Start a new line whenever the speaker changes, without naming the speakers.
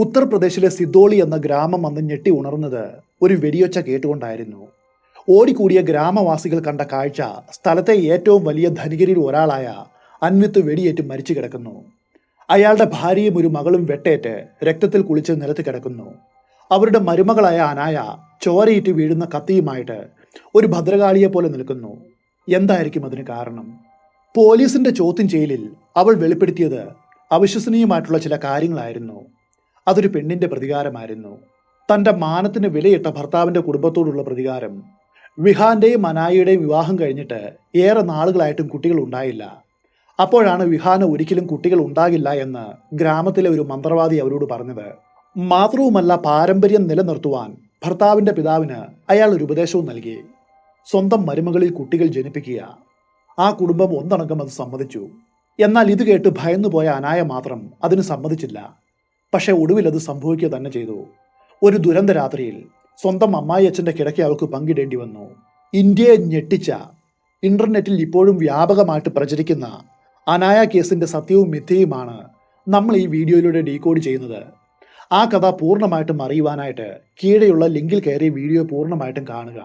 ഉത്തർപ്രദേശിലെ സിദോളി എന്ന ഗ്രാമം അന്ന് ഞെട്ടി ഉണർന്നത് ഒരു വെടിയൊച്ച കേട്ടുകൊണ്ടായിരുന്നു. ഓടിക്കൂടിയ ഗ്രാമവാസികൾ കണ്ട കാഴ്ച സ്ഥലത്തെ ഏറ്റവും വലിയ ധനികരിൽ ഒരാളായ അൻവിത്ത് വെടിയേറ്റ് മരിച്ചു കിടക്കുന്നു. അയാളുടെ ഭാര്യയും ഒരു മകളും വെട്ടേറ്റ് രക്തത്തിൽ കുളിച്ച് നിലത്ത് കിടക്കുന്നു. അവരുടെ മരുമകളായ അനായ ചോരയിട്ട് വീഴുന്ന കത്തിയുമായിട്ട് ഒരു ഭദ്രകാളിയെ പോലെ നിൽക്കുന്നു. എന്തായിരിക്കും അതിന് കാരണം? പോലീസിന്റെ ചോദ്യം ചെയ്യലിൽ അവൾ വെളിപ്പെടുത്തിയത് അവിശ്വസനീയമായിട്ടുള്ള ചില കാര്യങ്ങളായിരുന്നു. അതൊരു പെണ്ണിന്റെ പ്രതികാരമായിരുന്നു. തന്റെ മാനത്തിന് വിലയിട്ട ഭർത്താവിന്റെ കുടുംബത്തോടുള്ള പ്രതികാരം. വിഹാന്റെയും അനായയുടെയും വിവാഹം കഴിഞ്ഞിട്ട് ഏറെ നാളുകളായിട്ടും കുട്ടികൾ ഉണ്ടായില്ല. അപ്പോഴാണ് വിഹാന് ഒരിക്കലും കുട്ടികൾ ഉണ്ടാകില്ല എന്ന് ഗ്രാമത്തിലെ ഒരു മന്ത്രവാദി അവരോട് പറഞ്ഞത്. മാത്രവുമല്ല, പാരമ്പര്യം നിലനിർത്തുവാൻ ഭർത്താവിന്റെ പിതാവിന് അയാൾ ഒരു ഉപദേശവും നൽകി. സ്വന്തം മരുമകളിൽ കുട്ടികൾ ജനിപ്പിക്കുക. ആ കുടുംബം ഒന്നടങ്കം അത് സമ്മതിച്ചു. എന്നാൽ ഇത് കേട്ട് ഭയന്നുപോയ അനായ മാത്രം അതിന് സമ്മതിച്ചില്ല. പക്ഷെ ഒടുവിൽ അത് സംഭവിക്കുക തന്നെ ചെയ്തു. ഒരു ദുരന്ത രാത്രിയിൽ സ്വന്തം അമ്മായിയച്ഛൻ്റെ കിടക്ക അവൾക്ക് പങ്കിടേണ്ടി വന്നു. ഇന്ത്യയെ ഞെട്ടിച്ച, ഇന്റർനെറ്റിൽ ഇപ്പോഴും വ്യാപകമായിട്ട് പ്രചരിക്കുന്ന അനായ കേസിന്റെ സത്യവും മിഥ്യയുമാണ് നമ്മൾ ഈ വീഡിയോയിലൂടെ ഡീകോഡ് ചെയ്യുന്നത്. ആ കഥ പൂർണ്ണമായിട്ടും അറിയുവാനായിട്ട് കീഴെയുള്ള ലിങ്കിൽ കയറി വീഡിയോ പൂർണ്ണമായിട്ടും കാണുക.